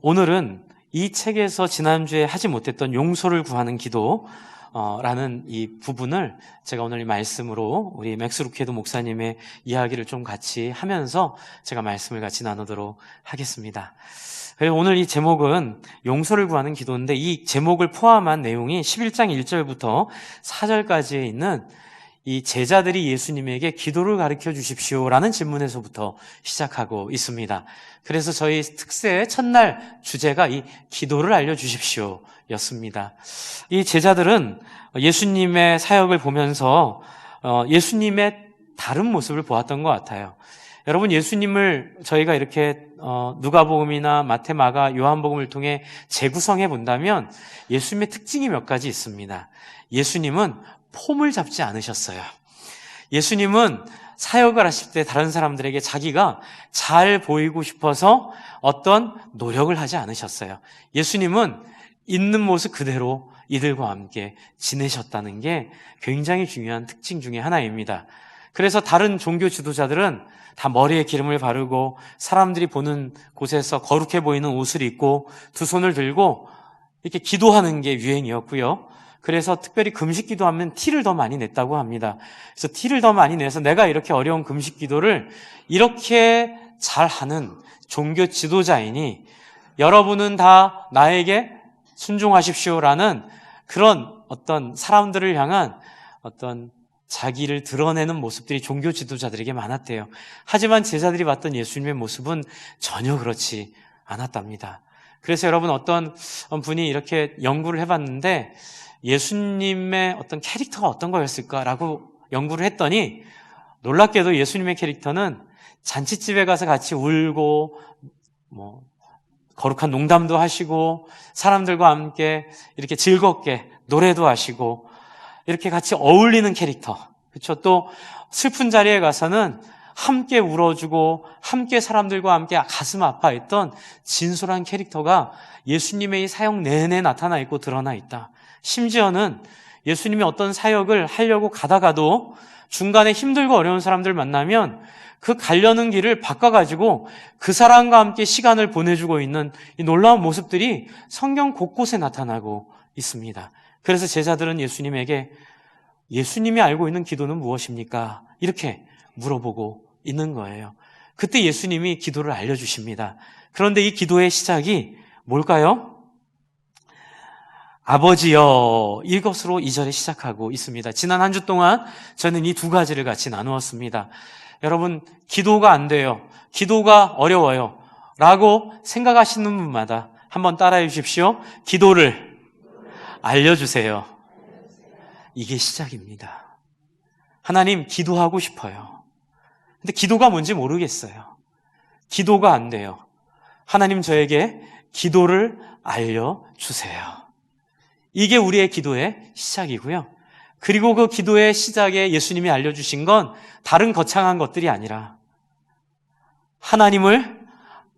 오늘은 이 책에서 지난주에 하지 못했던 용서를 구하는 기도라는 이 부분을 제가 오늘 이 말씀으로 우리 맥스 루케도 목사님의 이야기를 좀 같이 하면서 제가 말씀을 같이 나누도록 하겠습니다. 그래서 오늘 이 제목은 용서를 구하는 기도인데, 이 제목을 포함한 내용이 11장 1절부터 4절까지에 있는 이 제자들이 예수님에게 기도를 가르쳐 주십시오라는 질문에서부터 시작하고 있습니다. 그래서 저희 특세 첫날 주제가 이 기도를 알려주십시오 였습니다. 이 제자들은 예수님의 사역을 보면서 예수님의 다른 모습을 보았던 것 같아요. 여러분, 예수님을 저희가 이렇게 누가복음이나 마태, 마가, 요한복음을 통해 재구성해 본다면 예수님의 특징이 몇 가지 있습니다. 예수님은 폼을 잡지 않으셨어요. 예수님은 사역을 하실 때 다른 사람들에게 자기가 잘 보이고 싶어서 어떤 노력을 하지 않으셨어요. 예수님은 있는 모습 그대로 이들과 함께 지내셨다는 게 굉장히 중요한 특징 중에 하나입니다. 그래서 다른 종교 지도자들은 다 머리에 기름을 바르고 사람들이 보는 곳에서 거룩해 보이는 옷을 입고 두 손을 들고 이렇게 기도하는 게 유행이었고요. 그래서 특별히 금식 기도하면 티를 더 많이 냈다고 합니다. 그래서 티를 더 많이 내서 내가 이렇게 어려운 금식 기도를 이렇게 잘하는 종교 지도자이니 여러분은 다 나에게 순종하십시오라는 그런 어떤 사람들을 향한 어떤 자기를 드러내는 모습들이 종교 지도자들에게 많았대요. 하지만 제자들이 봤던 예수님의 모습은 전혀 그렇지 않았답니다. 그래서 여러분, 어떤 분이 이렇게 연구를 해봤는데 예수님의 어떤 캐릭터가 어떤 거였을까라고 연구를 했더니 놀랍게도 예수님의 캐릭터는 잔치집에 가서 같이 울고 거룩한 농담도 하시고 사람들과 함께 이렇게 즐겁게 노래도 하시고 이렇게 같이 어울리는 캐릭터, 그렇죠? 또 슬픈 자리에 가서는 함께 울어주고 함께 사람들과 함께 가슴 아파했던 진솔한 캐릭터가 예수님의 이 사역 내내 나타나 있고 드러나 있다. 심지어는 예수님이 어떤 사역을 하려고 가다가도 중간에 힘들고 어려운 사람들 만나면 그 가려는 길을 바꿔가지고 그 사람과 함께 시간을 보내주고 있는 이 놀라운 모습들이 성경 곳곳에 나타나고 있습니다. 그래서 제자들은 예수님에게 예수님이 알고 있는 기도는 무엇입니까? 이렇게 물어보고 있는 거예요. 그때 예수님이 기도를 알려주십니다. 그런데 이 기도의 시작이 뭘까요? 아버지여, 이것으로 2절에 시작하고 있습니다. 지난 한 주 동안 저는 이 두 가지를 같이 나누었습니다. 여러분, 기도가 안 돼요, 기도가 어려워요 라고 생각하시는 분마다 한번 따라해 주십시오. 기도를 알려주세요. 이게 시작입니다. 하나님, 기도하고 싶어요. 근데 기도가 뭔지 모르겠어요. 기도가 안 돼요. 하나님, 저에게 기도를 알려주세요. 이게 우리의 기도의 시작이고요. 그리고 그 기도의 시작에 예수님이 알려주신 건 다른 거창한 것들이 아니라 하나님을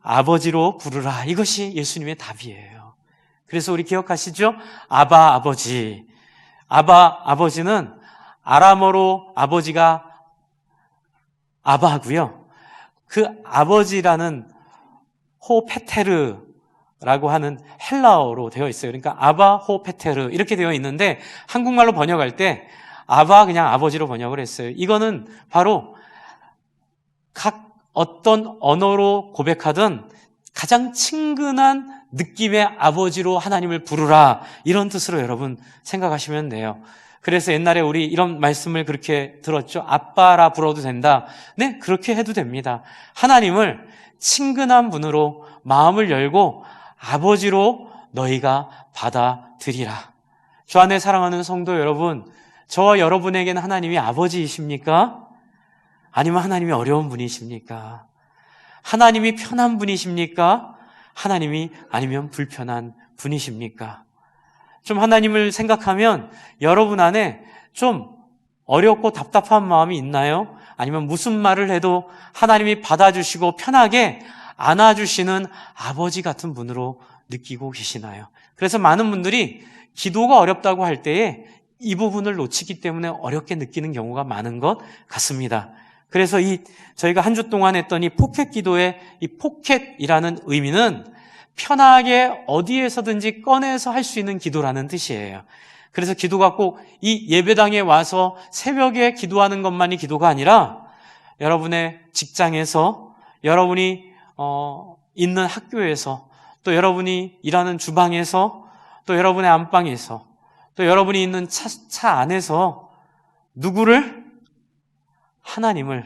아버지로 부르라. 이것이 예수님의 답이에요. 그래서 우리 기억하시죠? 아바 아버지. 아바 아버지는 아람어로 아버지가 아바고요. 그 아버지라는 호페테르라고 하는 헬라어로 되어 있어요. 그러니까 아바 호페테르 이렇게 되어 있는데 한국말로 번역할 때 아바 그냥 아버지로 번역을 했어요. 이거는 바로 각 어떤 언어로 고백하든 가장 친근한 느낌의 아버지로 하나님을 부르라, 이런 뜻으로 여러분 생각하시면 돼요. 그래서 옛날에 우리 이런 말씀을 그렇게 들었죠. 아빠라 불러도 된다. 네, 그렇게 해도 됩니다. 하나님을 친근한 분으로 마음을 열고 아버지로 너희가 받아들이라. 주 안에 사랑하는 성도 여러분, 저와 여러분에게는 하나님이 아버지이십니까? 아니면 하나님이 어려운 분이십니까? 하나님이 편한 분이십니까? 하나님이 아니면 불편한 분이십니까? 좀 하나님을 생각하면 여러분 안에 좀 어렵고 답답한 마음이 있나요? 아니면 무슨 말을 해도 하나님이 받아주시고 편하게 안아주시는 아버지 같은 분으로 느끼고 계시나요? 그래서 많은 분들이 기도가 어렵다고 할 때에 이 부분을 놓치기 때문에 어렵게 느끼는 경우가 많은 것 같습니다. 그래서 저희가 한 주 동안 했던 이 포켓 기도의 이 포켓이라는 의미는 편하게 어디에서든지 꺼내서 할 수 있는 기도라는 뜻이에요. 그래서 기도가 꼭 이 예배당에 와서 새벽에 기도하는 것만이 기도가 아니라 여러분의 직장에서, 여러분이 있는 학교에서, 또 여러분이 일하는 주방에서, 또 여러분의 안방에서, 또 여러분이 있는 차 안에서 누구를? 하나님을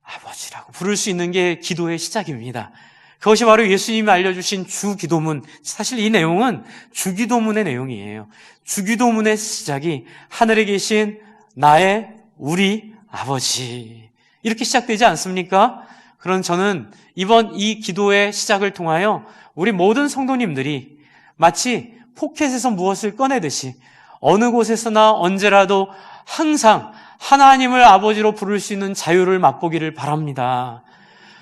아버지라고 부를 수 있는 게 기도의 시작입니다. 그것이 바로 예수님이 알려주신 주기도문. 사실 이 내용은 주기도문의 내용이에요. 주기도문의 시작이 하늘에 계신 나의 우리 아버지, 이렇게 시작되지 않습니까? 그런 저는 이번 이 기도의 시작을 통하여 우리 모든 성도님들이 마치 포켓에서 무엇을 꺼내듯이 어느 곳에서나 언제라도 항상 하나님을 아버지로 부를 수 있는 자유를 맛보기를 바랍니다.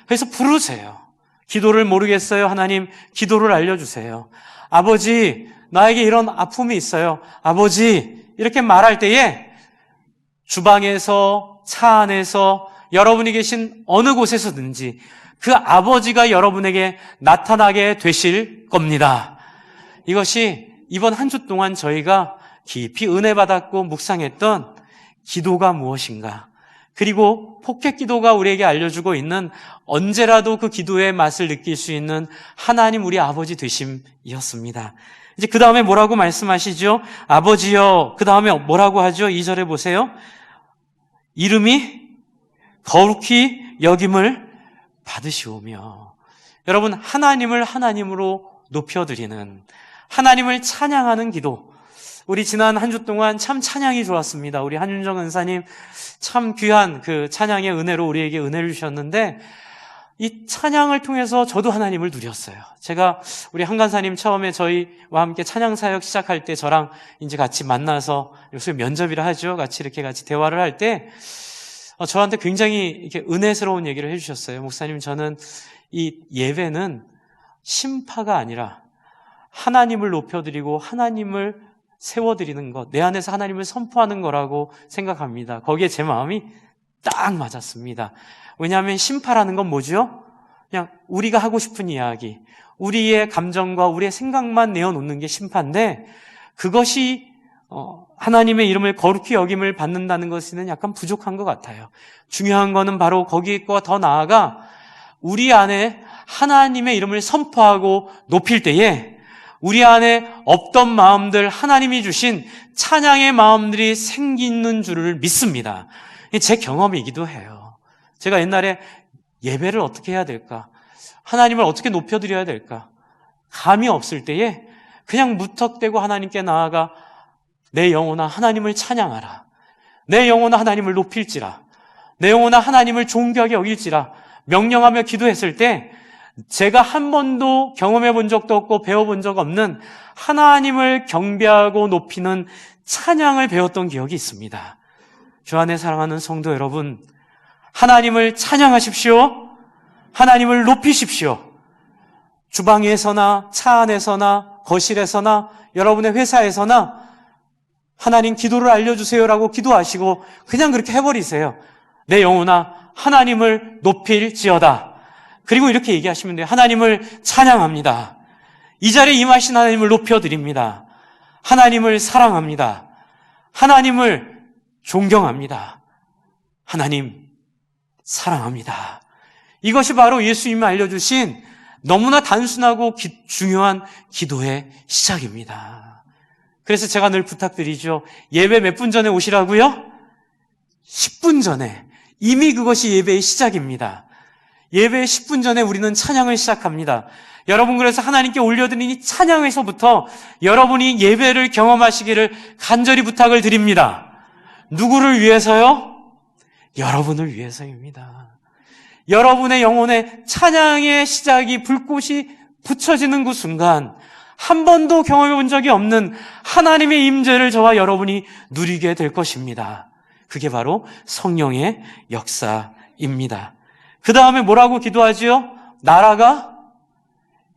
그래서 부르세요. 기도를 모르겠어요. 하나님, 기도를 알려주세요. 아버지, 나에게 이런 아픔이 있어요. 아버지, 이렇게 말할 때에 주방에서, 차 안에서, 여러분이 계신 어느 곳에서든지 그 아버지가 여러분에게 나타나게 되실 겁니다. 이것이 이번 한 주 동안 저희가 깊이 은혜 받았고 묵상했던 기도가 무엇인가, 그리고 포켓 기도가 우리에게 알려주고 있는 언제라도 그 기도의 맛을 느낄 수 있는 하나님 우리 아버지 되심이었습니다. 이제 그 다음에 뭐라고 말씀하시죠? 아버지여. 그 다음에 뭐라고 하죠? 2절에 보세요. 이름이 거룩히 여김을 받으시오며. 여러분, 하나님을 하나님으로 높여드리는, 하나님을 찬양하는 기도. 우리 지난 한 주 동안 참 찬양이 좋았습니다. 우리 한윤정 은사님 참 귀한 그 찬양의 은혜로 우리에게 은혜를 주셨는데, 이 찬양을 통해서 저도 하나님을 누렸어요. 제가 우리 한간사님 처음에 저희와 함께 찬양 사역 시작할 때 저랑 이제 같이 만나서, 요새 면접이라 하죠. 같이 이렇게 같이 대화를 할 때 저한테 굉장히 이렇게 은혜스러운 얘기를 해주셨어요. 목사님, 저는 이 예배는 심파가 아니라 하나님을 높여드리고 하나님을 세워드리는 것, 내 안에서 하나님을 선포하는 거라고 생각합니다. 거기에 제 마음이 딱 맞았습니다. 왜냐하면 심파라는 건 뭐죠? 그냥 우리가 하고 싶은 이야기, 우리의 감정과 우리의 생각만 내어놓는 게 심파인데, 그것이 하나님의 이름을 거룩히 여김을 받는다는 것은 약간 부족한 것 같아요. 중요한 거는 바로 거기과 더 나아가 우리 안에 하나님의 이름을 선포하고 높일 때에 우리 안에 없던 마음들, 하나님이 주신 찬양의 마음들이 생기는 줄을 믿습니다. 제 경험이기도 해요. 제가 옛날에 예배를 어떻게 해야 될까? 하나님을 어떻게 높여드려야 될까? 감이 없을 때에 그냥 무턱대고 하나님께 나아가 내 영혼아 하나님을 찬양하라. 내 영혼아 하나님을 높일지라. 내 영혼아 하나님을 존귀하게 여길지라. 명령하며 기도했을 때 제가 한 번도 경험해 본 적도 없고 배워본 적 없는 하나님을 경배하고 높이는 찬양을 배웠던 기억이 있습니다. 주 안에 사랑하는 성도 여러분, 하나님을 찬양하십시오. 하나님을 높이십시오. 주방에서나 차 안에서나 거실에서나 여러분의 회사에서나 하나님 기도를 알려주세요라고 기도하시고 그냥 그렇게 해버리세요. 내 영혼아 하나님을 높일지어다. 그리고 이렇게 얘기하시면 돼요. 하나님을 찬양합니다. 이 자리에 임하신 하나님을 높여드립니다. 하나님을 사랑합니다. 하나님을 존경합니다. 하나님 사랑합니다. 이것이 바로 예수님이 알려주신 너무나 단순하고 중요한 기도의 시작입니다. 그래서 제가 늘 부탁드리죠. 예배 몇 분 전에 오시라고요? 10분 전에. 이미 그것이 예배의 시작입니다. 예배 10분 전에 우리는 찬양을 시작합니다. 여러분, 그래서 하나님께 올려드린 이 찬양에서부터 여러분이 예배를 경험하시기를 간절히 부탁을 드립니다. 누구를 위해서요? 여러분을 위해서입니다. 여러분의 영혼에 찬양의 시작이 불꽃이 붙여지는 그 순간 한 번도 경험해 본 적이 없는 하나님의 임재를 저와 여러분이 누리게 될 것입니다. 그게 바로 성령의 역사입니다. 그 다음에 뭐라고 기도하지요? 나라가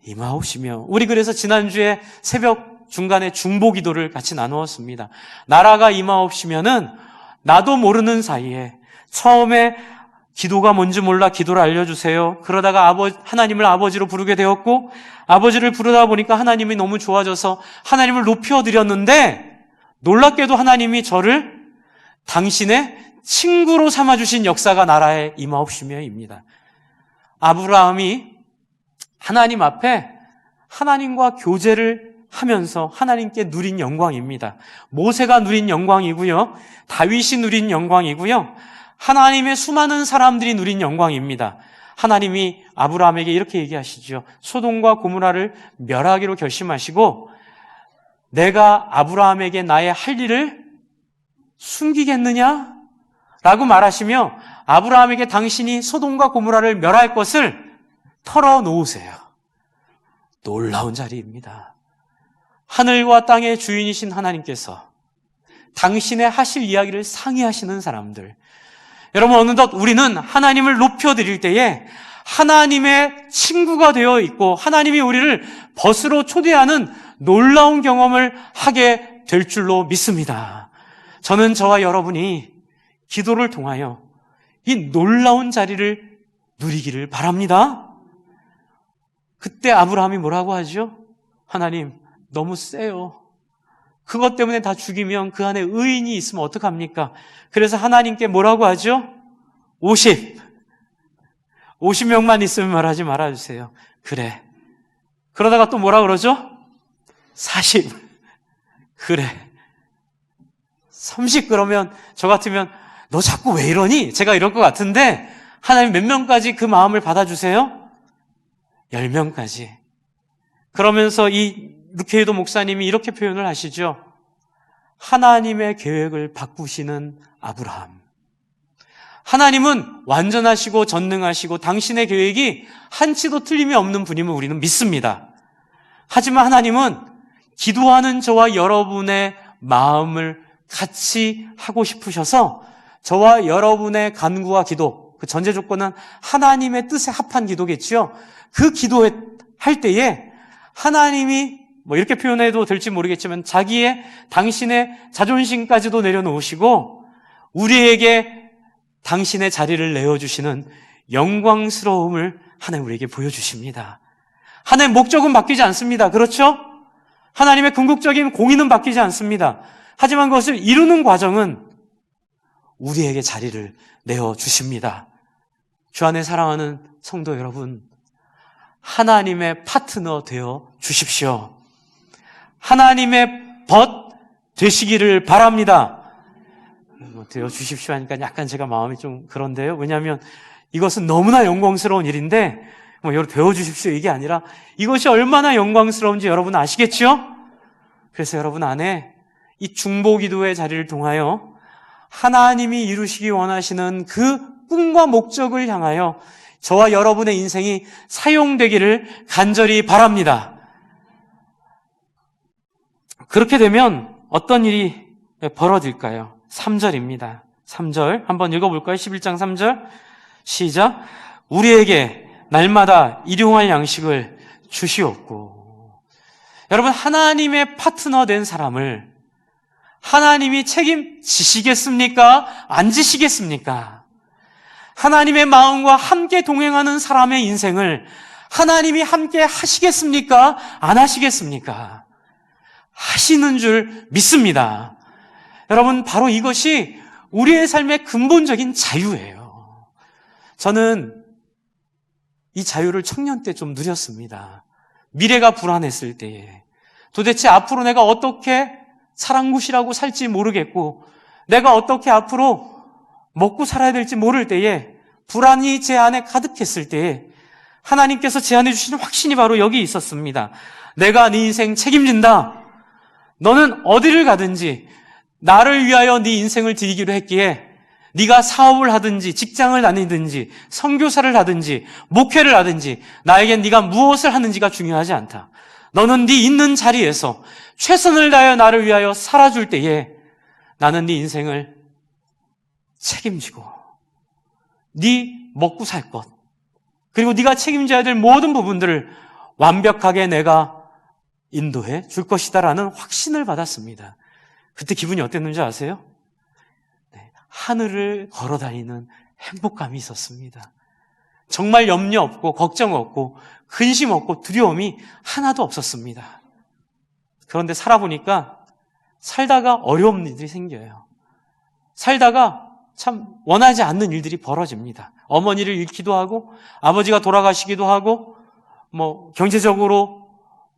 임하옵시며. 우리 그래서 지난주에 새벽 중간에 중보 기도를 같이 나누었습니다. 나라가 임하옵시면은 나도 모르는 사이에 처음에 기도가 뭔지 몰라 기도를 알려주세요. 그러다가 하나님을 아버지로 부르게 되었고, 아버지를 부르다 보니까 하나님이 너무 좋아져서 하나님을 높여드렸는데, 놀랍게도 하나님이 저를 당신의 친구로 삼아주신 역사가 나라에 임하옵시며입니다. 아브라함이 하나님 앞에 하나님과 교제를 하면서 하나님께 누린 영광입니다. 모세가 누린 영광이고요. 다윗이 누린 영광이고요. 하나님의 수많은 사람들이 누린 영광입니다. 하나님이 아브라함에게 이렇게 얘기하시죠. 소돔과 고모라를 멸하기로 결심하시고 내가 아브라함에게 나의 할 일을 숨기겠느냐? 라고 말하시며 아브라함에게 당신이 소돔과 고모라를 멸할 것을 털어놓으세요. 놀라운 자리입니다. 하늘과 땅의 주인이신 하나님께서 당신의 하실 이야기를 상의하시는 사람들. 여러분, 어느덧 우리는 하나님을 높여드릴 때에 하나님의 친구가 되어 있고 하나님이 우리를 벗으로 초대하는 놀라운 경험을 하게 될 줄로 믿습니다. 저는 저와 여러분이 기도를 통하여 이 놀라운 자리를 누리기를 바랍니다. 그때 아브라함이 뭐라고 하죠? 하나님, 너무 세요. 그것 때문에 다 죽이면 그 안에 의인이 있으면 어떡합니까? 그래서 하나님께 뭐라고 하죠? 50명만 있으면 말하지 말아주세요. 그래. 그러다가 또 뭐라 그러죠? 40. 그래. 30 그러면 저 같으면 너 자꾸 왜 이러니? 제가 이럴 것 같은데 하나님 몇 명까지 그 마음을 받아주세요? 10명까지. 그러면서 이 루케이도 목사님이 이렇게 표현을 하시죠. 하나님의 계획을 바꾸시는 아브라함. 하나님은 완전하시고 전능하시고 당신의 계획이 한치도 틀림이 없는 분임을 우리는 믿습니다. 하지만 하나님은 기도하는 저와 여러분의 마음을 같이 하고 싶으셔서 저와 여러분의 간구와 기도, 그 전제 조건은 하나님의 뜻에 합한 기도겠죠. 그 기도할 때에 하나님이 이렇게 표현해도 될지 모르겠지만 당신의 자존심까지도 내려놓으시고 우리에게 당신의 자리를 내어주시는 영광스러움을 하나님 우리에게 보여주십니다. 하나님의 목적은 바뀌지 않습니다. 그렇죠? 하나님의 궁극적인 공의는 바뀌지 않습니다. 하지만 그것을 이루는 과정은 우리에게 자리를 내어주십니다. 주 안에 사랑하는 성도 여러분, 하나님의 파트너 되어 주십시오. 하나님의 벗 되시기를 바랍니다. 되어 주십시오 하니까 약간 제가 마음이 좀 그런데요. 왜냐하면 이것은 너무나 영광스러운 일인데 여러분 되어 주십시오 이게 아니라 이것이 얼마나 영광스러운지 여러분 아시겠죠? 그래서 여러분 안에 이 중보기도의 자리를 통하여 하나님이 이루시기 원하시는 그 꿈과 목적을 향하여 저와 여러분의 인생이 사용되기를 간절히 바랍니다. 그렇게 되면 어떤 일이 벌어질까요? 3절입니다. 3절 한번 읽어볼까요? 11장 3절 시작. 우리에게 날마다 일용할 양식을 주시옵고. 여러분, 하나님의 파트너 된 사람을 하나님이 책임지시겠습니까? 안 지시겠습니까? 하나님의 마음과 함께 동행하는 사람의 인생을 하나님이 함께 하시겠습니까? 안 하시겠습니까? 하시는 줄 믿습니다. 여러분, 바로 이것이 우리의 삶의 근본적인 자유예요. 저는 이 자유를 청년 때 좀 누렸습니다. 미래가 불안했을 때에 도대체 앞으로 내가 어떻게 사랑굿이라고 살지 모르겠고 내가 어떻게 앞으로 먹고 살아야 될지 모를 때에 불안이 제 안에 가득했을 때에 하나님께서 제안해 주시는 확신이 바로 여기 있었습니다. 내가 네 인생 책임진다. 너는 어디를 가든지 나를 위하여 네 인생을 드리기로 했기에 네가 사업을 하든지 직장을 다니든지 선교사를 하든지 목회를 하든지 나에겐 네가 무엇을 하는지가 중요하지 않다. 너는 네 있는 자리에서 최선을 다하여 나를 위하여 살아줄 때에 나는 네 인생을 책임지고 네 먹고 살 것 그리고 네가 책임져야 될 모든 부분들을 완벽하게 내가 인도해 줄 것이다라는 확신을 받았습니다. 그때 기분이 어땠는지 아세요? 하늘을 걸어다니는 행복감이 있었습니다. 정말 염려 없고 걱정 없고 근심 없고 두려움이 하나도 없었습니다. 그런데 살아보니까 살다가 어려운 일들이 생겨요. 살다가 참 원하지 않는 일들이 벌어집니다. 어머니를 잃기도 하고 아버지가 돌아가시기도 하고 경제적으로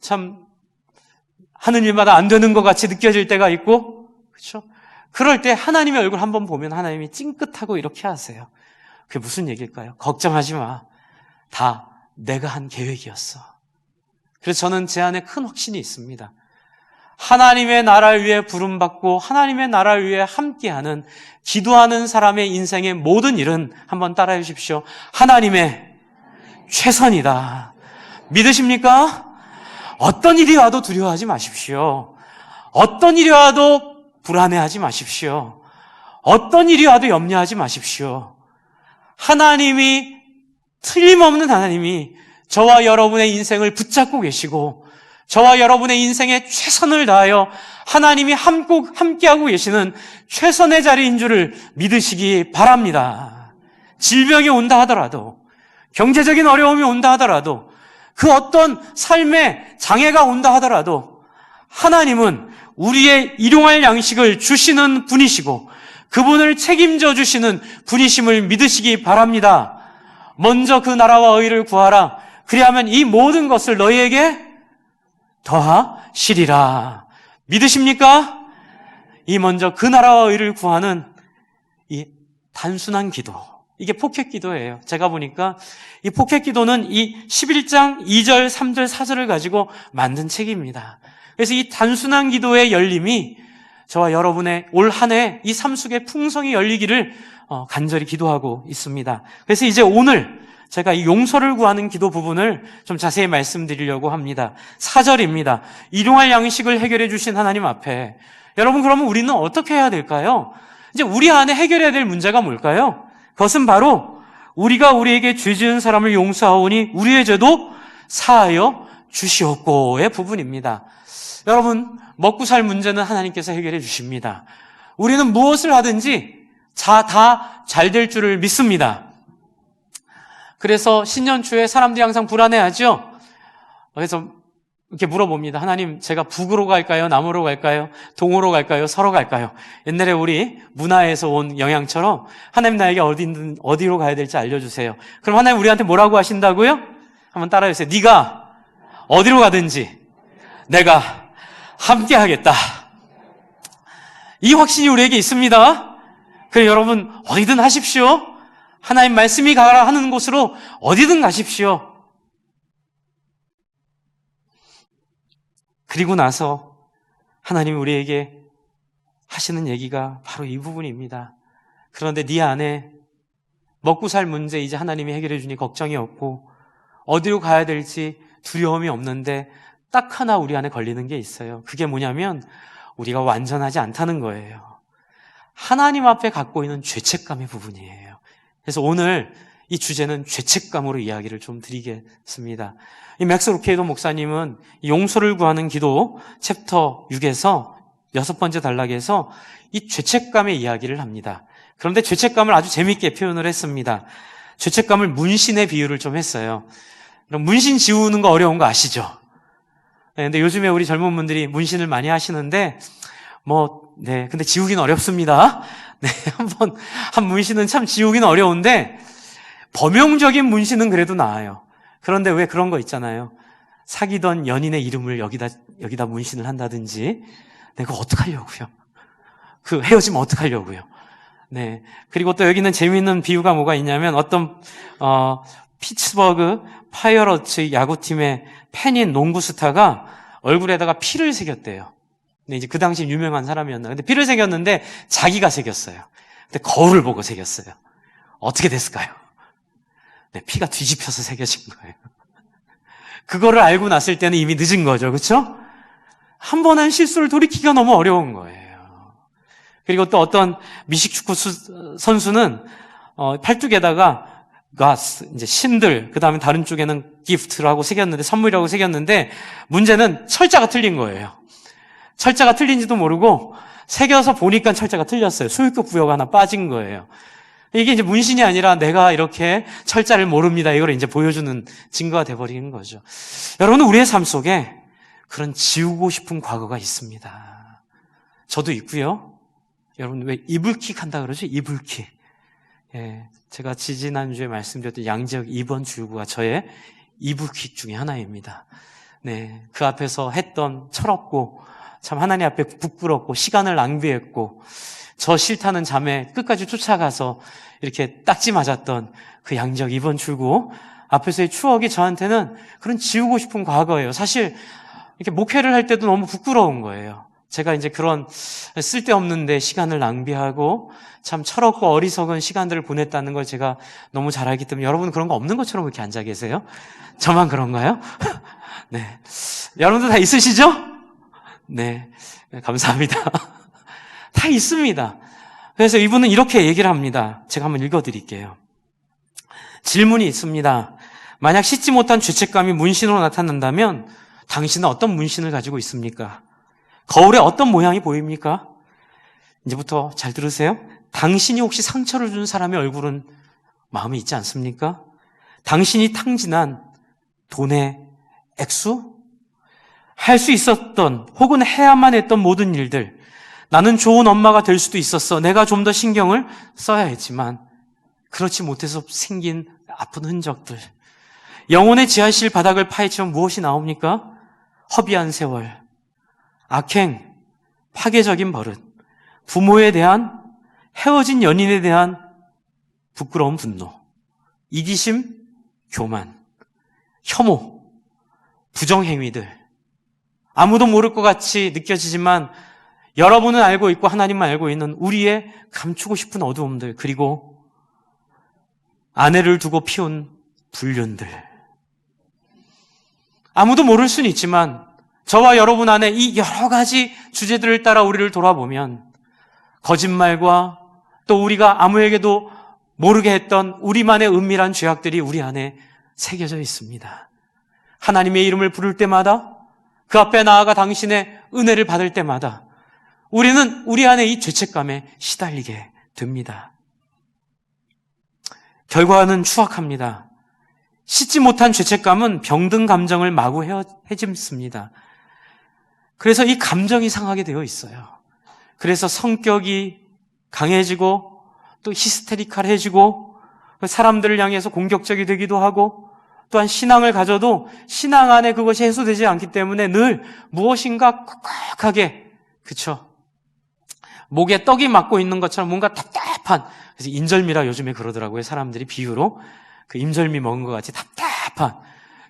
참 하는 일마다 안 되는 것 같이 느껴질 때가 있고, 그렇죠? 그럴 때 하나님의 얼굴 한번 보면 하나님이 찡긋하고 이렇게 하세요. 그게 무슨 얘기일까요? 걱정하지 마. 다 내가 한 계획이었어. 그래서 저는 제 안에 큰 확신이 있습니다. 하나님의 나라를 위해 부름받고 하나님의 나라를 위해 함께하는 기도하는 사람의 인생의 모든 일은 한번 따라해 주십시오. 하나님의 최선이다. 믿으십니까? 어떤 일이 와도 두려워하지 마십시오. 어떤 일이 와도 불안해하지 마십시오. 어떤 일이 와도 염려하지 마십시오. 하나님이, 틀림없는 하나님이 저와 여러분의 인생을 붙잡고 계시고 저와 여러분의 인생에 최선을 다하여 하나님이 함께하고 계시는 최선의 자리인 줄을 믿으시기 바랍니다. 질병이 온다 하더라도, 경제적인 어려움이 온다 하더라도, 그 어떤 삶의 장애가 온다 하더라도 하나님은 우리의 일용할 양식을 주시는 분이시고 그분을 책임져 주시는 분이심을 믿으시기 바랍니다. 먼저 그 나라와 의를 구하라. 그리하면 이 모든 것을 너희에게 더하시리라. 믿으십니까? 이 먼저 그 나라와 의를 구하는 이 단순한 기도, 이게 포켓 기도예요. 제가 보니까 이 포켓 기도는 이 11장 2절, 3절, 4절을 가지고 만든 책입니다. 그래서 이 단순한 기도의 열림이 저와 여러분의 올 한 해 이 삶 속에 풍성히 열리기를 간절히 기도하고 있습니다. 그래서 이제 오늘 제가 이 용서를 구하는 기도 부분을 좀 자세히 말씀드리려고 합니다. 4절입니다. 일용할 양식을 해결해 주신 하나님 앞에, 여러분, 그러면 우리는 어떻게 해야 될까요? 이제 우리 안에 해결해야 될 문제가 뭘까요? 그것은 바로 우리가 우리에게 죄 지은 사람을 용서하오니 우리의 죄도 사하여 주시옵고의 부분입니다. 여러분, 먹고 살 문제는 하나님께서 해결해 주십니다. 우리는 무엇을 하든지 다 잘 될 줄을 믿습니다. 그래서 신년 초에 사람들이 항상 불안해하죠. 그래서 이렇게 물어봅니다. 하나님, 제가 북으로 갈까요? 남으로 갈까요? 동으로 갈까요? 서로 갈까요? 옛날에 우리 문화에서 온 영향처럼 하나님 나에게 어디로 가야 될지 알려주세요. 그럼 하나님 우리한테 뭐라고 하신다고요? 한번 따라해주세요. 네가 어디로 가든지 내가 함께 하겠다. 이 확신이 우리에게 있습니다. 그래서 여러분, 어디든 하십시오. 하나님 말씀이 가라 하는 곳으로 어디든 가십시오. 그리고 나서 하나님이 우리에게 하시는 얘기가 바로 이 부분입니다. 그런데 네 안에 먹고 살 문제 이제 하나님이 해결해 주니 걱정이 없고 어디로 가야 될지 두려움이 없는데 딱 하나 우리 안에 걸리는 게 있어요. 그게 뭐냐면 우리가 완전하지 않다는 거예요. 하나님 앞에 갖고 있는 죄책감의 부분이에요. 그래서 오늘 이 주제는 죄책감으로 이야기를 좀 드리겠습니다. 이 맥스 루케이도 목사님은 용서를 구하는 기도 챕터 6에서 6번째 단락에서 이 죄책감의 이야기를 합니다. 그런데 죄책감을 아주 재미있게 표현을 했습니다. 죄책감을 문신의 비유를 좀 했어요. 그럼 문신 지우는 거 어려운 거 아시죠? 네, 근데 요즘에 우리 젊은 분들이 문신을 많이 하시는데 근데 지우기는 어렵습니다. 네, 한 문신은 참 지우기는 어려운데 범용적인 문신은 그래도 나아요. 그런데 왜 그런 거 있잖아요. 사귀던 연인의 이름을 여기다 문신을 한다든지. 네, 그거 어떡하려고요? 그 헤어지면 어떡하려고요? 네. 그리고 또 여기는 재미있는 비유가 뭐가 있냐면 어떤 피츠버그 파이어러츠 야구팀의 팬인 농구 스타가 얼굴에다가 피를 새겼대요. 근데 이제 그 당시 유명한 사람이었나. 근데 피를 새겼는데 자기가 새겼어요. 근데 거울을 보고 새겼어요. 어떻게 됐을까요? 네, 피가 뒤집혀서 새겨진 거예요. 그거를 알고 났을 때는 이미 늦은 거죠. 그렇죠? 한 번 한 실수를 돌이키기가 너무 어려운 거예요. 그리고 또 어떤 미식축구 선수는 팔뚝에다가 가스, 이제 신들, 그 다음에 다른 쪽에는 기프트라고 새겼는데, 선물이라고 새겼는데, 문제는 철자가 틀린 거예요. 철자가 틀린지도 모르고 새겨서 보니까 철자가 틀렸어요. 소유격 부여가 하나 빠진 거예요. 이게 이제 문신이 아니라 내가 이렇게 철자를 모릅니다. 이걸 이제 보여주는 증거가 돼버리는 거죠. 여러분, 우리의 삶 속에 그런 지우고 싶은 과거가 있습니다. 저도 있고요. 여러분, 왜 이불킥 한다 그러죠? 이불킥. 예, 제가 지지난주에 말씀드렸던 양지역 2번 출구가 저의 이불킥 중에 하나입니다. 네, 그 앞에서 했던 철없고 참 하나님 앞에 부끄럽고 시간을 낭비했고 저 싫다는 잠에 끝까지 쫓아가서 이렇게 딱지 맞았던 그 양지역 2번 출구 앞에서의 추억이 저한테는 그런 지우고 싶은 과거예요. 사실 이렇게 목회를 할 때도 너무 부끄러운 거예요. 제가 이제 그런 쓸데없는데 시간을 낭비하고 참 철없고 어리석은 시간들을 보냈다는 걸 제가 너무 잘 알기 때문에 여러분 그런 거 없는 것처럼 이렇게 앉아 계세요? 저만 그런가요? 네. 여러분들 다 있으시죠? 네. 감사합니다. 다 있습니다. 그래서 이분은 이렇게 얘기를 합니다. 제가 한번 읽어드릴게요. 질문이 있습니다. 만약 씻지 못한 죄책감이 문신으로 나타난다면 당신은 어떤 문신을 가지고 있습니까? 거울에 어떤 모양이 보입니까? 이제부터 잘 들으세요. 당신이 혹시 상처를 준 사람의 얼굴은 마음에 있지 않습니까? 당신이 탕진한 돈의 액수? 할 수 있었던 혹은 해야만 했던 모든 일들, 나는 좋은 엄마가 될 수도 있었어. 내가 좀 더 신경을 써야 했지만 그렇지 못해서 생긴 아픈 흔적들. 영혼의 지하실 바닥을 파헤치면 무엇이 나옵니까? 허비한 세월, 악행, 파괴적인 버릇, 부모에 대한, 헤어진 연인에 대한 부끄러운 분노, 이기심, 교만, 혐오, 부정행위들. 아무도 모를 것 같이 느껴지지만 여러분은 알고 있고 하나님만 알고 있는 우리의 감추고 싶은 어두움들, 그리고 아내를 두고 피운 불륜들. 아무도 모를 수는 있지만 저와 여러분 안에 이 여러 가지 주제들을 따라 우리를 돌아보면 거짓말과 또 우리가 아무에게도 모르게 했던 우리만의 은밀한 죄악들이 우리 안에 새겨져 있습니다. 하나님의 이름을 부를 때마다 그 앞에 나아가 당신의 은혜를 받을 때마다 우리는 우리 안에 이 죄책감에 시달리게 됩니다. 결과는 추악합니다. 씻지 못한 죄책감은 병든 감정을 마구 해집습니다. 그래서 이 감정이 상하게 되어 있어요. 그래서 성격이 강해지고 또 히스테리칼해지고 사람들을 향해서 공격적이 되기도 하고 또한 신앙을 가져도 신앙 안에 그것이 해소되지 않기 때문에 늘 무엇인가 꽉꽉하게, 그쵸? 목에 떡이 맞고 있는 것처럼 뭔가 답답한, 그래서 인절미라 요즘에 그러더라고요. 사람들이 비유로 그 인절미 먹은 것 같이 답답한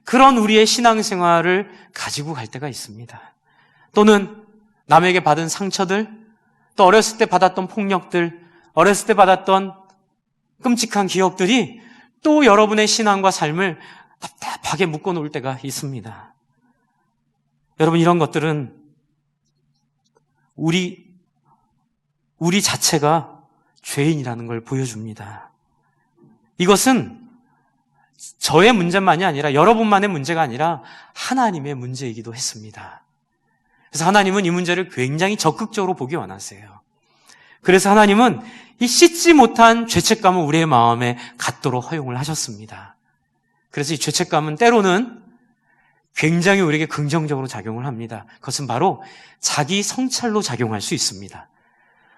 그런 우리의 신앙생활을 가지고 갈 때가 있습니다. 또는 남에게 받은 상처들, 또 어렸을 때 받았던 폭력들, 어렸을 때 받았던 끔찍한 기억들이 또 여러분의 신앙과 삶을 답답하게 묶어놓을 때가 있습니다. 여러분, 이런 것들은 우리 자체가 죄인이라는 걸 보여줍니다. 이것은 저의 문제만이 아니라 여러분만의 문제가 아니라 하나님의 문제이기도 했습니다. 그래서 하나님은 이 문제를 굉장히 적극적으로 보기 원하세요. 그래서 하나님은 이 씻지 못한 죄책감을 우리의 마음에 갖도록 허용을 하셨습니다. 그래서 이 죄책감은 때로는 굉장히 우리에게 긍정적으로 작용을 합니다. 그것은 바로 자기 성찰로 작용할 수 있습니다.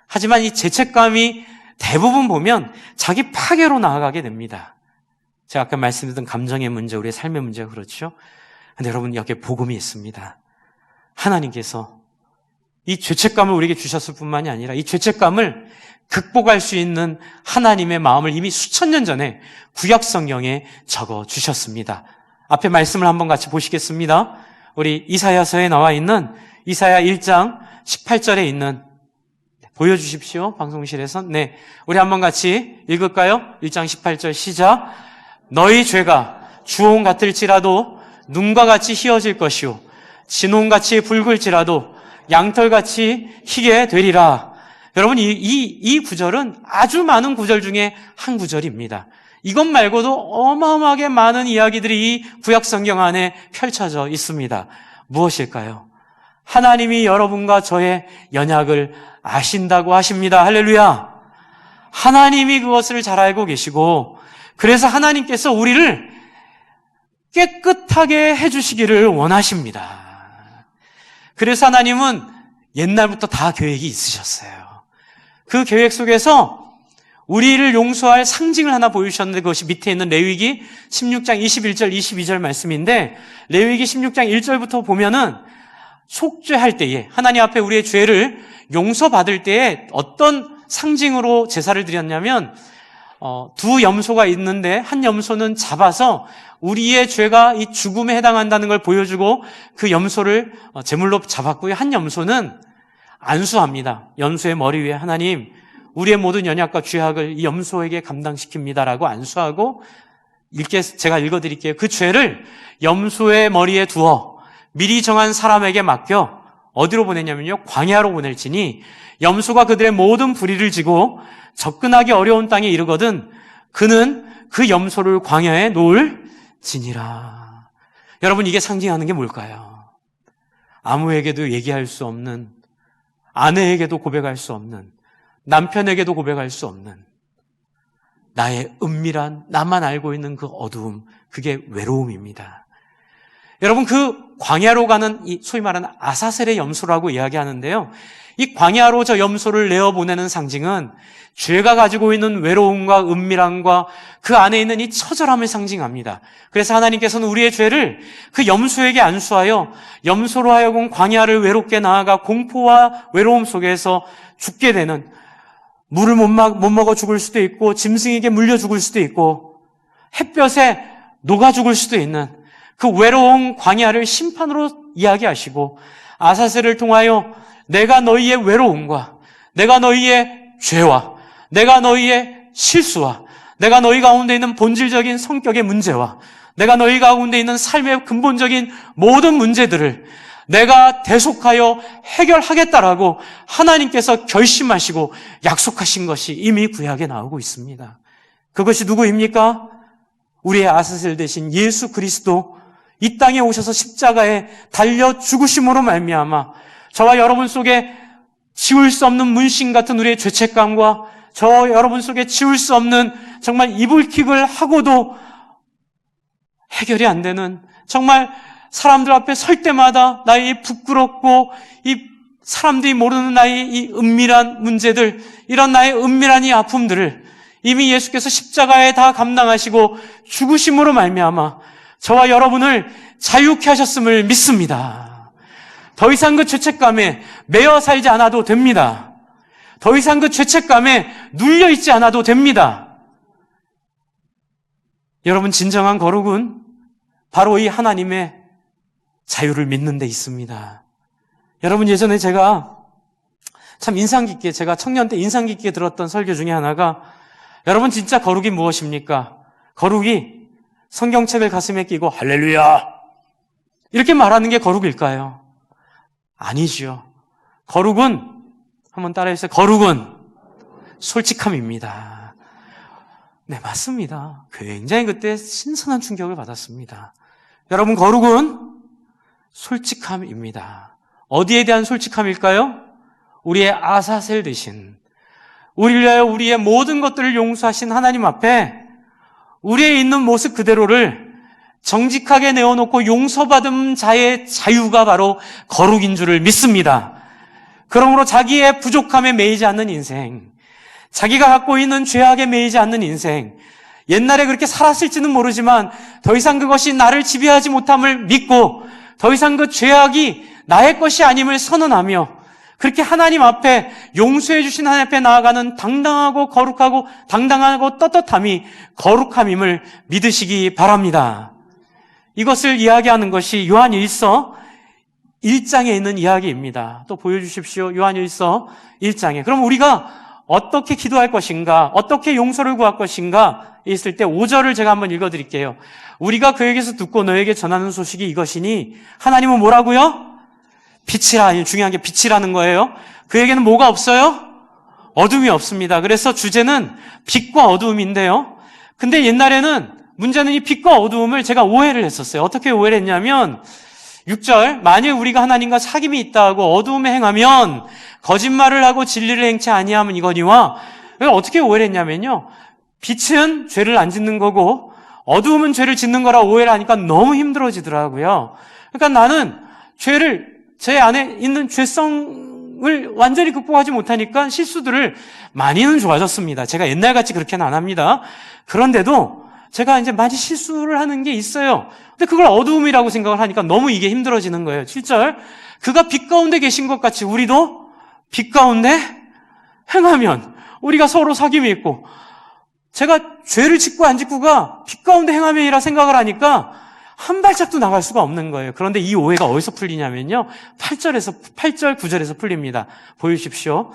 하지만 이 죄책감이 대부분 보면 자기 파괴로 나아가게 됩니다. 제가 아까 말씀드렸던 감정의 문제, 우리의 삶의 문제가 그렇죠. 그런데 여러분, 여기에 복음이 있습니다. 하나님께서 이 죄책감을 우리에게 주셨을 뿐만이 아니라 이 죄책감을 극복할 수 있는 하나님의 마음을 이미 수천 년 전에 구약 성경에 적어 주셨습니다. 앞에 말씀을 한번 같이 보시겠습니다. 우리 이사야서에 나와 있는 이사야 1장 18절에 있는, 보여주십시오. 방송실에서. 네, 우리 한번 같이 읽을까요? 1장 18절 시작. 너희 죄가 주홍 같을지라도 눈과 같이 희어질 것이요 진홍같이 붉을지라도 양털같이 희게 되리라. 여러분, 이 구절은 아주 많은 구절 중에 한 구절입니다. 이것 말고도 어마어마하게 많은 이야기들이 이 구약 성경 안에 펼쳐져 있습니다. 무엇일까요? 하나님이 여러분과 저의 연약을 아신다고 하십니다. 할렐루야. 하나님이 그것을 잘 알고 계시고 그래서 하나님께서 우리를 깨끗하게 해주시기를 원하십니다. 그래서 하나님은 옛날부터 다 계획이 있으셨어요. 그 계획 속에서 우리를 용서할 상징을 하나 보여주셨는데 그것이 밑에 있는 레위기 16장 21절 22절 말씀인데 레위기 16장 1절부터 보면은 속죄할 때에 하나님 앞에 우리의 죄를 용서받을 때에 어떤 상징으로 제사를 드렸냐면 두 염소가 있는데 한 염소는 잡아서 우리의 죄가 이 죽음에 해당한다는 걸 보여주고 그 염소를 제물로 잡았고요. 한 염소는 안수합니다. 염소의 머리 위에 하나님 우리의 모든 연약과 죄악을 이 염소에게 감당시킵니다라고 안수하고 제가 읽어드릴게요. 그 죄를 염소의 머리에 두어 미리 정한 사람에게 맡겨 어디로 보내냐면요. 광야로 보낼지니 염소가 그들의 모든 불의를 지고 접근하기 어려운 땅에 이르거든 그는 그 염소를 광야에 놓을지니라. 여러분 이게 상징하는 게 뭘까요? 아무에게도 얘기할 수 없는, 아내에게도 고백할 수 없는, 남편에게도 고백할 수 없는 나의 은밀한, 나만 알고 있는 그 어두움, 그게 외로움입니다. 여러분 그 광야로 가는 이 소위 말하는 아사셀의 염소라고 이야기하는데요. 이 광야로 저 염소를 내어보내는 상징은 죄가 가지고 있는 외로움과 은밀함과 그 안에 있는 이 처절함을 상징합니다. 그래서 하나님께서는 우리의 죄를 그 염소에게 안수하여 염소로 하여금 광야를 외롭게 나아가 공포와 외로움 속에서 죽게 되는, 물을 못 먹어 죽을 수도 있고 짐승에게 물려 죽을 수도 있고 햇볕에 녹아 죽을 수도 있는 그 외로운 광야를 심판으로 이야기하시고 아사셀을 통하여 내가 너희의 외로움과 내가 너희의 죄와 내가 너희의 실수와 내가 너희 가운데 있는 본질적인 성격의 문제와 내가 너희 가운데 있는 삶의 근본적인 모든 문제들을 내가 대속하여 해결하겠다라고 하나님께서 결심하시고 약속하신 것이 이미 구약에 나오고 있습니다. 그것이 누구입니까? 우리의 아사셀 되신 예수 그리스도, 이 땅에 오셔서 십자가에 달려 죽으심으로 말미암아 저와 여러분 속에 지울 수 없는 문신 같은 우리의 죄책감과 저 여러분 속에 지울 수 없는 정말 이불킥을 하고도 해결이 안 되는, 정말 사람들 앞에 설 때마다 나의 부끄럽고 이 사람들이 모르는 나의 이 은밀한 문제들, 이런 나의 은밀한 이 아픔들을 이미 예수께서 십자가에 다 감당하시고 죽으심으로 말미암아 저와 여러분을 자유케 하셨음을 믿습니다. 더 이상 그 죄책감에 매여 살지 않아도 됩니다. 더 이상 그 죄책감에 눌려 있지 않아도 됩니다. 여러분 진정한 거룩은 바로 이 하나님의 자유를 믿는 데 있습니다. 여러분 예전에 제가 참 인상 깊게, 제가 청년 때 인상 깊게 들었던 설교 중에 하나가, 여러분 진짜 거룩이 무엇입니까? 거룩이 성경책을 가슴에 끼고 할렐루야 이렇게 말하는 게 거룩일까요? 아니죠. 거룩은, 한번 따라해주세요. 거룩은 솔직함입니다. 네, 맞습니다. 굉장히 그때 신선한 충격을 받았습니다. 여러분 거룩은 솔직함입니다. 어디에 대한 솔직함일까요? 우리의 아사셀 되신, 우리를 위하여 우리의 모든 것들을 용서하신 하나님 앞에 우리의 있는 모습 그대로를 정직하게 내어놓고 용서받은 자의 자유가 바로 거룩인 줄을 믿습니다. 그러므로 자기의 부족함에 매이지 않는 인생, 자기가 갖고 있는 죄악에 매이지 않는 인생, 옛날에 그렇게 살았을지는 모르지만 더 이상 그것이 나를 지배하지 못함을 믿고 더 이상 그 죄악이 나의 것이 아님을 선언하며 그렇게 하나님 앞에 용서해 주신 하나님 앞에 나아가는 당당하고 거룩하고 당당하고 떳떳함이 거룩함임을 믿으시기 바랍니다. 이것을 이야기하는 것이 요한일서 1장에 있는 이야기입니다. 또 보여주십시오. 요한일서 1장에. 그럼 우리가 어떻게 기도할 것인가, 어떻게 용서를 구할 것인가 있을 때 5절을 제가 한번 읽어드릴게요. 우리가 그에게서 듣고 너에게 전하는 소식이 이것이니, 하나님은 뭐라고요? 빛이라, 중요한 게 빛이라는 거예요. 그에게는 뭐가 없어요? 어둠이 없습니다. 그래서 주제는 빛과 어두움인데요. 근데 옛날에는 문제는 이 빛과 어두움을 제가 오해를 했었어요. 어떻게 오해를 했냐면 6절, 만일 우리가 하나님과 사귐이 있다 하고 어두움에 행하면 거짓말을 하고 진리를 행치 아니함은 이거니와 그러니까 어떻게 오해를 했냐면요. 빛은 죄를 안 짓는 거고 어두움은 죄를 짓는 거라 오해를 하니까 너무 힘들어지더라고요. 그러니까 나는 제 안에 있는 죄성을 완전히 극복하지 못하니까 실수들을 많이는 좋아졌습니다. 제가 옛날같이 그렇게는 안 합니다. 그런데도 제가 이제 많이 실수를 하는 게 있어요. 근데 그걸 어두움이라고 생각을 하니까 너무 이게 힘들어지는 거예요. 7절. 그가 빛 가운데 계신 것 같이 우리도 빛 가운데 행하면 우리가 서로 사귐이 있고 제가 죄를 짓고 안 짓고가 빛 가운데 행함이라 생각을 하니까 한 발짝도 나갈 수가 없는 거예요. 그런데 이 오해가 어디서 풀리냐면요. 8절, 9절에서 풀립니다. 보여주십시오.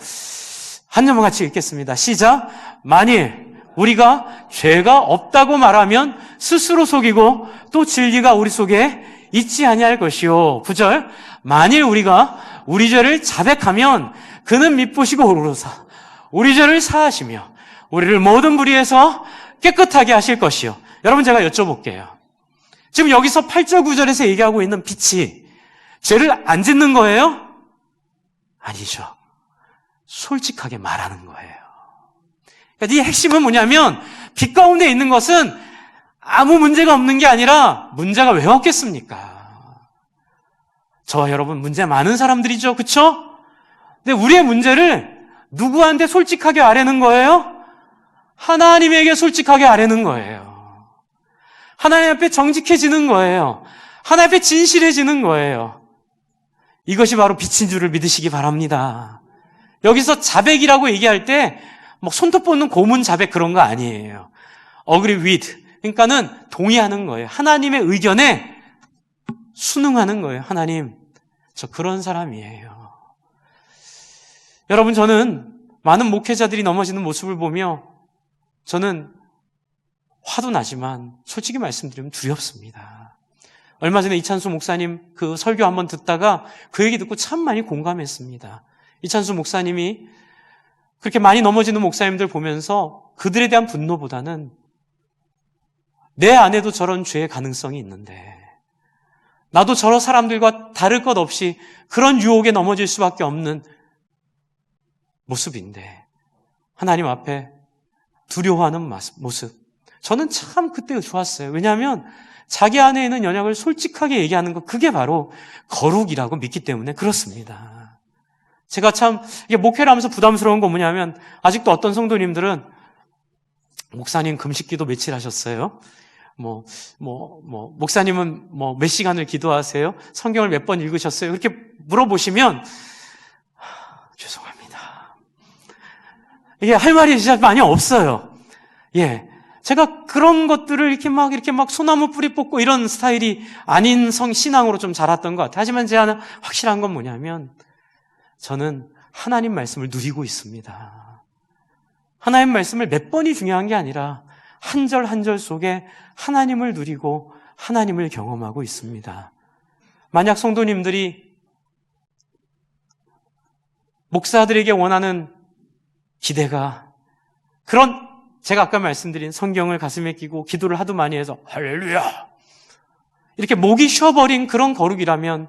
한 절만 같이 읽겠습니다. 시작. 만일 우리가 죄가 없다고 말하면 스스로 속이고 또 진리가 우리 속에 있지 아니할 것이요. 9절. 만일 우리가 우리 죄를 자백하면 그는 미쁘시고 오로사 우리 죄를 사하시며 우리를 모든 불의에서 깨끗하게 하실 것이요. 여러분 제가 여쭤볼게요. 지금 여기서 8절 9절에서 얘기하고 있는 빛이 죄를 안 짓는 거예요? 아니죠. 솔직하게 말하는 거예요. 그러니까 이 핵심은 뭐냐면 빛 가운데 있는 것은 아무 문제가 없는 게 아니라 문제가 왜 없겠습니까? 저와 여러분 문제 많은 사람들이죠. 그렇죠? 근데 우리의 문제를 누구한테 솔직하게 아뢰는 거예요? 하나님에게 솔직하게 아뢰는 거예요. 하나님 앞에 정직해지는 거예요. 하나님 앞에 진실해지는 거예요. 이것이 바로 빛인 줄을 믿으시기 바랍니다. 여기서 자백이라고 얘기할 때 뭐 손톱 뽑는 고문 자백 그런 거 아니에요. agree with. 그러니까는 동의하는 거예요. 하나님의 의견에 순응하는 거예요. 하나님, 저 그런 사람이에요. 여러분, 저는 많은 목회자들이 넘어지는 모습을 보며 저는 화도 나지만 솔직히 말씀드리면 두렵습니다. 얼마 전에 이찬수 목사님 그 설교 한번 듣다가 그 얘기 듣고 참 많이 공감했습니다. 이찬수 목사님이 그렇게 많이 넘어지는 목사님들 보면서 그들에 대한 분노보다는 내 안에도 저런 죄의 가능성이 있는데 나도 저런 사람들과 다를 것 없이 그런 유혹에 넘어질 수밖에 없는 모습인데 하나님 앞에 두려워하는 모습. 저는 참 그때 좋았어요. 왜냐하면 자기 안에 있는 연약을 솔직하게 얘기하는 것, 그게 바로 거룩이라고 믿기 때문에 그렇습니다. 제가 참 이게 목회를 하면서 부담스러운 건 뭐냐면 아직도 어떤 성도님들은 목사님 금식기도 며칠 하셨어요? 목사님은 몇 시간을 기도하세요? 성경을 몇 번 읽으셨어요? 이렇게 물어보시면 죄송합니다. 이게 할 말이 진짜 많이 없어요. 예. 제가 그런 것들을 이렇게 막 소나무 뿌리 뽑고 이런 스타일이 아닌 신앙으로 좀 자랐던 것 같아요. 하지만 제 하나 확실한 건 뭐냐면 저는 하나님 말씀을 누리고 있습니다. 하나님 말씀을 몇 번이 중요한 게 아니라 한 절 한 절 속에 하나님을 누리고 하나님을 경험하고 있습니다. 만약 성도님들이 목사들에게 원하는 기대가 그런 제가 아까 말씀드린 성경을 가슴에 끼고 기도를 하도 많이 해서 할렐루야 이렇게 목이 쉬어버린 그런 거룩이라면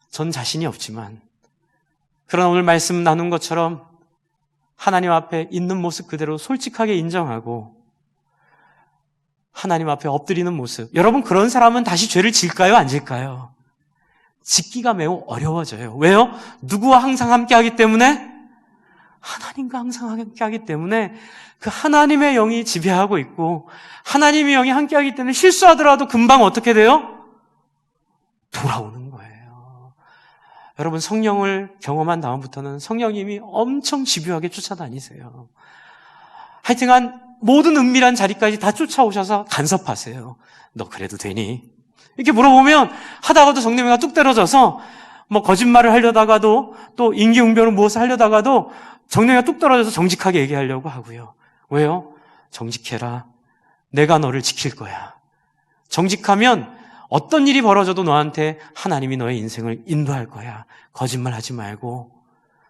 전 자신이 없지만 그러나 오늘 말씀 나눈 것처럼 하나님 앞에 있는 모습 그대로 솔직하게 인정하고 하나님 앞에 엎드리는 모습. 여러분 그런 사람은 다시 죄를 질까요? 안 질까요? 짓기가 매우 어려워져요. 왜요? 누구와 항상 함께하기 때문에? 하나님과 항상 함께하기 때문에 그 하나님의 영이 지배하고 있고 하나님의 영이 함께하기 때문에 실수하더라도 금방 어떻게 돼요? 돌아오는 거예요. 여러분 성령을 경험한 다음부터는 성령님이 엄청 집요하게 쫓아다니세요. 하여튼간 모든 은밀한 자리까지 다 쫓아오셔서 간섭하세요. 너 그래도 되니? 이렇게 물어보면 하다가도 성령님과 뚝 떨어져서 거짓말을 하려다가도 또 인기응변을 무엇을 하려다가도 성령님과 뚝 떨어져서 정직하게 얘기하려고 하고요. 왜요? 정직해라. 내가 너를 지킬 거야. 정직하면 어떤 일이 벌어져도 너한테 하나님이 너의 인생을 인도할 거야. 거짓말하지 말고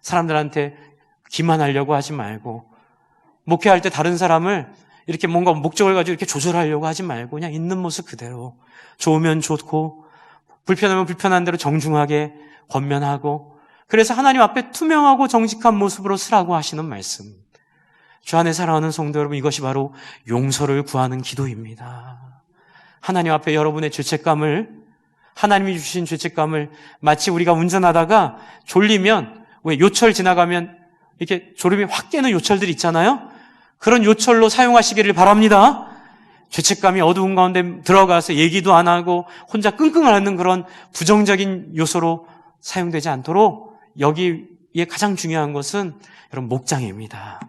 사람들한테 기만하려고 하지 말고 목회할 때 다른 사람을 이렇게 뭔가 목적을 가지고 이렇게 조절하려고 하지 말고 그냥 있는 모습 그대로 좋으면 좋고 불편하면 불편한 대로 정중하게 권면하고 그래서 하나님 앞에 투명하고 정직한 모습으로 서라고 하시는 말씀. 주 안에 사랑하는 성도 여러분, 이것이 바로 용서를 구하는 기도입니다. 하나님 앞에 여러분의 죄책감을, 하나님이 주신 죄책감을, 마치 우리가 운전하다가 졸리면, 왜 요철 지나가면 이렇게 졸음이 확 깨는 요철들 있잖아요. 그런 요철로 사용하시기를 바랍니다. 죄책감이 어두운 가운데 들어가서 얘기도 안 하고 혼자 끙끙 앓는 그런 부정적인 요소로 사용되지 않도록, 여기에 가장 중요한 것은 여러분 목장입니다.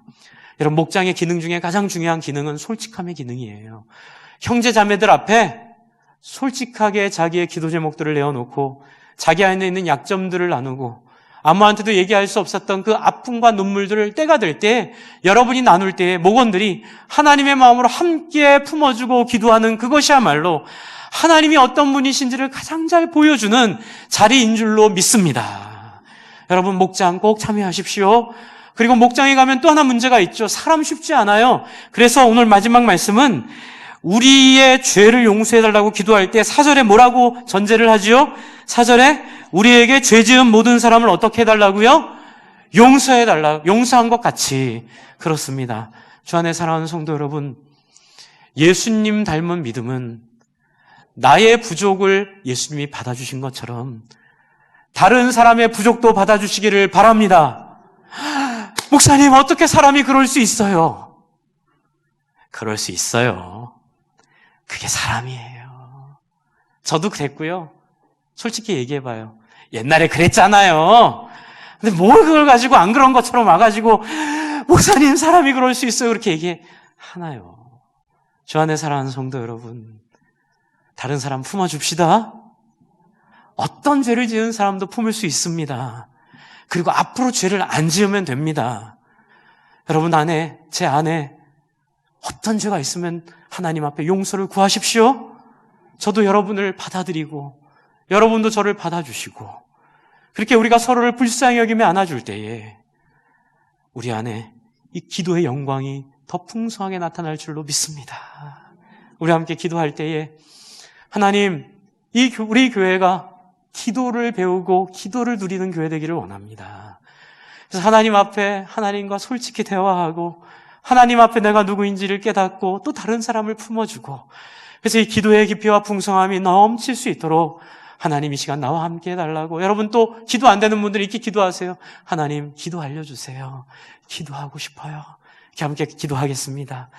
여러분 목장의 기능 중에 가장 중요한 기능은 솔직함의 기능이에요. 형제 자매들 앞에 솔직하게 자기의 기도 제목들을 내어놓고 자기 안에 있는 약점들을 나누고 아무한테도 얘기할 수 없었던 그 아픔과 눈물들을 때가 될 때, 여러분이 나눌 때에 목원들이 하나님의 마음으로 함께 품어주고 기도하는 그것이야말로 하나님이 어떤 분이신지를 가장 잘 보여주는 자리인 줄로 믿습니다. 여러분 목장 꼭 참여하십시오. 그리고 목장에 가면 또 하나 문제가 있죠. 사람 쉽지 않아요. 그래서 오늘 마지막 말씀은 우리의 죄를 용서해달라고 기도할 때 4절에 뭐라고 전제를 하지요? 4절에 우리에게 죄 지은 모든 사람을 어떻게 해달라고요? 용서해달라. 용서한 것 같이. 그렇습니다. 주 안에 사랑하는 성도 여러분, 예수님 닮은 믿음은 나의 부족을 예수님이 받아주신 것처럼 다른 사람의 부족도 받아주시기를 바랍니다. 목사님, 어떻게 사람이 그럴 수 있어요? 그럴 수 있어요. 그게 사람이에요. 저도 그랬고요. 솔직히 얘기해봐요. 옛날에 그랬잖아요. 근데 뭘 그걸 가지고 안 그런 것처럼 와가지고 목사님, 사람이 그럴 수 있어요, 그렇게 얘기하나요? 주 안에 사랑하는 성도 여러분, 다른 사람 품어줍시다. 어떤 죄를 지은 사람도 품을 수 있습니다. 그리고 앞으로 죄를 안 지으면 됩니다. 여러분 안에, 제 안에 어떤 죄가 있으면 하나님 앞에 용서를 구하십시오. 저도 여러분을 받아들이고 여러분도 저를 받아주시고, 그렇게 우리가 서로를 불쌍히 여기며 안아줄 때에 우리 안에 이 기도의 영광이 더 풍성하게 나타날 줄로 믿습니다. 우리 함께 기도할 때에 하나님, 우리 교회가 기도를 배우고 기도를 누리는 교회 되기를 원합니다. 그래서 하나님 앞에 하나님과 솔직히 대화하고 하나님 앞에 내가 누구인지를 깨닫고 또 다른 사람을 품어주고, 그래서 이 기도의 깊이와 풍성함이 넘칠 수 있도록 하나님 이 시간 나와 함께 해달라고. 여러분 또 기도 안 되는 분들이 이렇게 기도하세요. 하나님, 기도 알려주세요. 기도하고 싶어요. 이렇게 함께 기도하겠습니다.